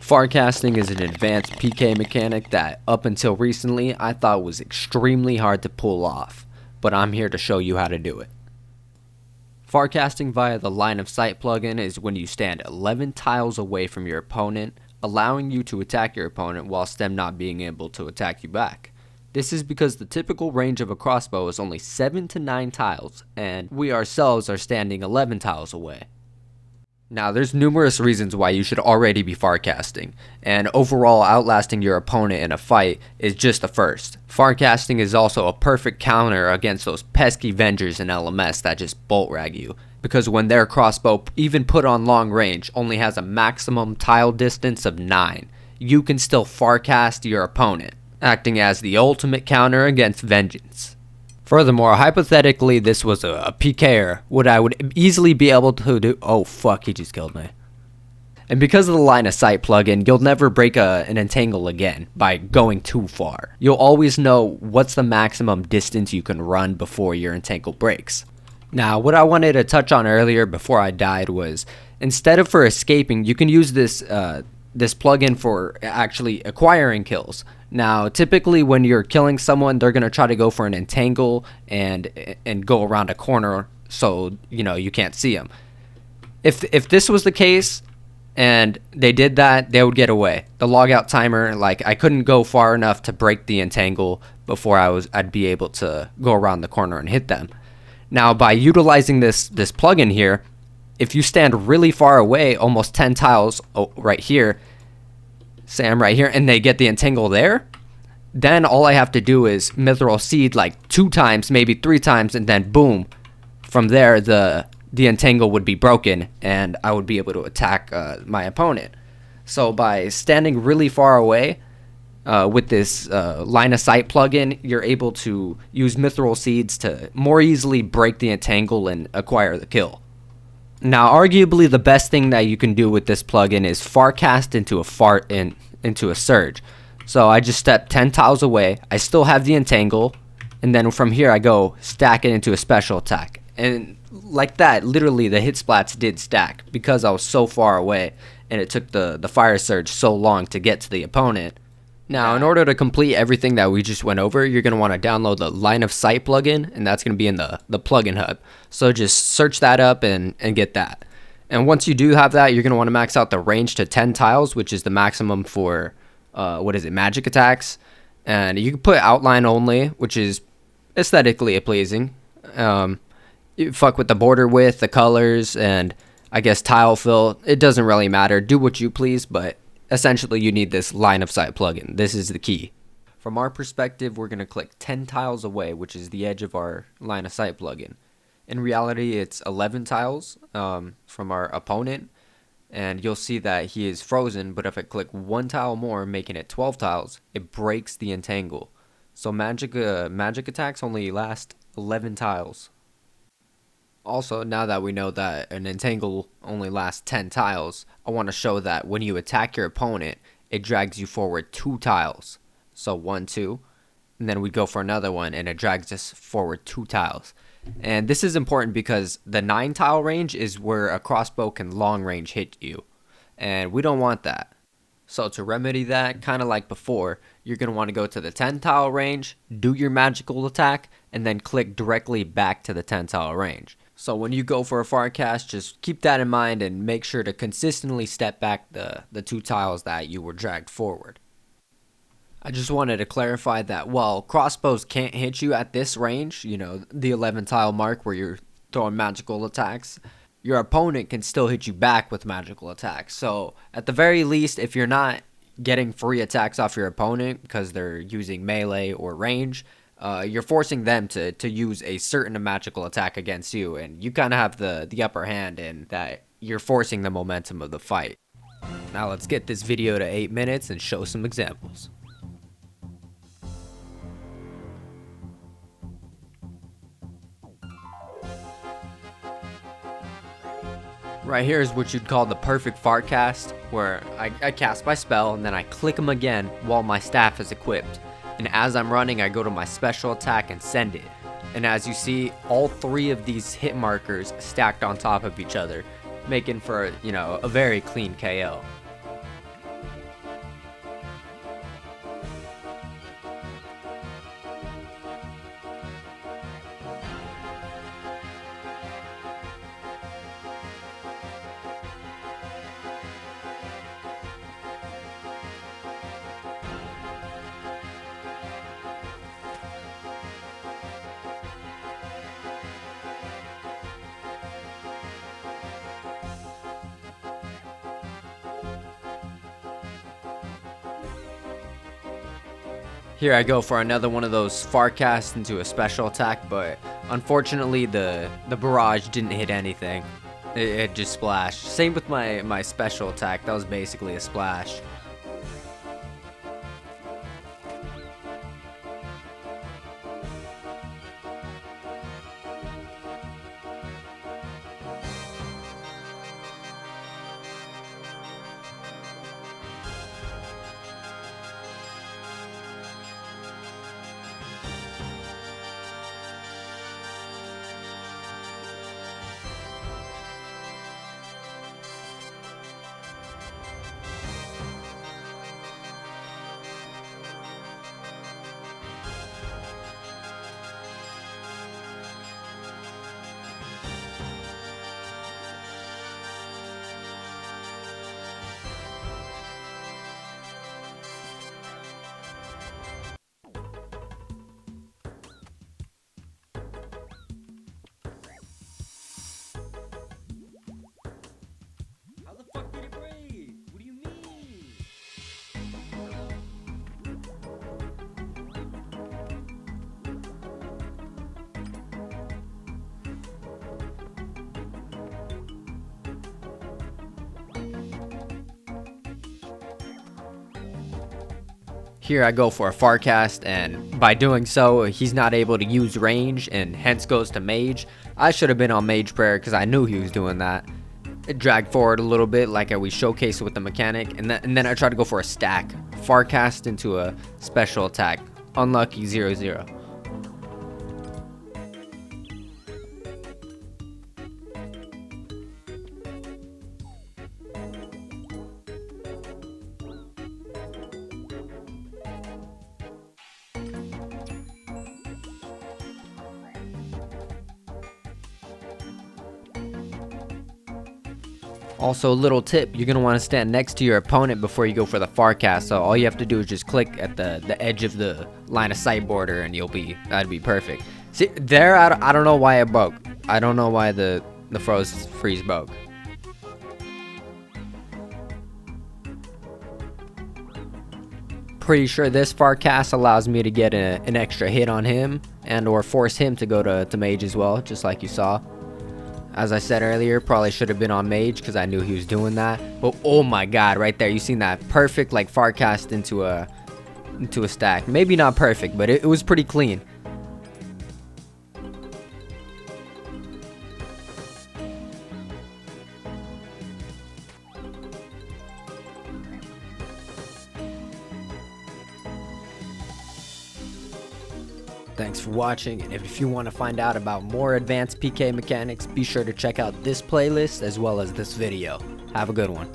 Farcasting is an advanced PK mechanic that, up until recently, I thought was extremely hard to pull off, but I'm here to show you how to do it. Farcasting via the line of sight plugin is when you stand 11 tiles away from your opponent, allowing you to attack your opponent whilst them not being able to attack you back. This is because the typical range of a crossbow is only 7 to 9 tiles, and we ourselves are standing 11 tiles away. Now, there's numerous reasons why you should already be farcasting, and overall outlasting your opponent in a fight is just the first. Farcasting is also a perfect counter against those pesky Vengers in LMS that just bolt rag you, because when their crossbow, even put on long range, only has a maximum tile distance of 9, you can still farcast your opponent, acting as the ultimate counter against Vengeance. Furthermore, hypothetically, this was a PKer, what I would easily be able to do. Oh fuck, he just killed me. And because of the line of sight plugin, you'll never break an entangle again by going too far. You'll always know what's the maximum distance you can run before your entangle breaks. Now, what I wanted to touch on earlier before I died was, instead of for escaping, you can use this plugin for actually acquiring kills. Now, typically when you're killing someone, they're going to try to go for an entangle and go around a corner so, you can't see them. If this was the case and they did that, they would get away. The logout timer, I couldn't go far enough to break the entangle before I'd be able to go around the corner and hit them. Now, by utilizing this plugin here, if you stand really far away, almost 10 tiles right here, say I'm right here, and they get the entangle there, then all I have to do is Mithril Seed 2 times, maybe 3 times, and then boom, from there the entangle would be broken, and I would be able to attack my opponent. So by standing really far away with this line of sight plugin, you're able to use Mithril Seeds to more easily break the entangle and acquire the kill. Now, arguably the best thing that you can do with this plugin is farcast into a surge. So I just step 10 tiles away, I still have the entangle, and then from here I go stack it into a special attack. And like that, literally the hit splats did stack because I was so far away and it took the fire surge so long to get to the opponent. Now, in order to complete everything that we just went over, you're going to want to download the line of sight plugin, and that's going to be in the plugin hub. So just search that up and get that. And once you do have that, you're going to want to max out the range to 10 tiles, which is the maximum for, magic attacks. And you can put outline only, which is aesthetically pleasing. You fuck with the border width, the colors, and I guess tile fill. It doesn't really matter. Do what you please, but essentially you need this line of sight plugin. This is the key. From our perspective, we're going to click 10 tiles away, which is the edge of our line of sight plugin. In reality, it's 11 tiles from our opponent, and you'll see that he is frozen, but if I click 1 tile more, making it 12 tiles, it breaks the entangle. So magic attacks only last 11 tiles. Also, now that we know that an entangle only lasts 10 tiles, I want to show that when you attack your opponent, it drags you forward 2 tiles. So 1, 2, and then we go for another one, and it drags us forward 2 tiles. And this is important because the 9 tile range is where a crossbow can long range hit you, and we don't want that. So to remedy that, kind of like before, you're going to want to go to the 10 tile range, do your magical attack, and then click directly back to the 10 tile range. So when you go for a farcast, just keep that in mind and make sure to consistently step back the 2 tiles that you were dragged forward. I just wanted to clarify that while crossbows can't hit you at this range, the 11 tile mark where you're throwing magical attacks, your opponent can still hit you back with magical attacks. So at the very least, if you're not getting free attacks off your opponent because they're using melee or range, you're forcing them to use a certain magical attack against you, and you kind of have the upper hand in that you're forcing the momentum of the fight. Now let's get this video to 8 minutes and show some examples. Right here is what you'd call the perfect farcast, where I cast my spell and then I click him again while my staff is equipped. And as I'm running, I go to my special attack and send it. And as you see, all 3 of these hit markers stacked on top of each other, making for, a very clean KO. Here I go for another one of those far casts into a special attack, but unfortunately the barrage didn't hit anything. It just splashed. Same with my special attack. That was basically a splash. How the fuck did it break? What do you mean? Here I go for a Farcast, and by doing so, he's not able to use range, and hence goes to Mage. I should have been on Mage Prayer because I knew he was doing that. It dragged forward a little bit like we showcased with the mechanic, and then I tried to go for a stack. Farcast into a special attack. Unlucky 0-0. Also, little tip, you're going to want to stand next to your opponent before you go for the Farcast, so all you have to do is just click at the edge of the line of sight border and that'd be perfect. See, there, I don't know why it broke. I don't know why the freeze broke. Pretty sure this Farcast allows me to get an extra hit on him and or force him to go to Mage as well, just like you saw. As I said earlier, probably should have been on Mage because I knew he was doing that. But oh my god, right there, you seen that perfect like Farcast into a stack. Maybe not perfect, but it was pretty clean. Thanks for watching, and if you want to find out about more advanced PK mechanics, be sure to check out this playlist as well as this video. Have a good one.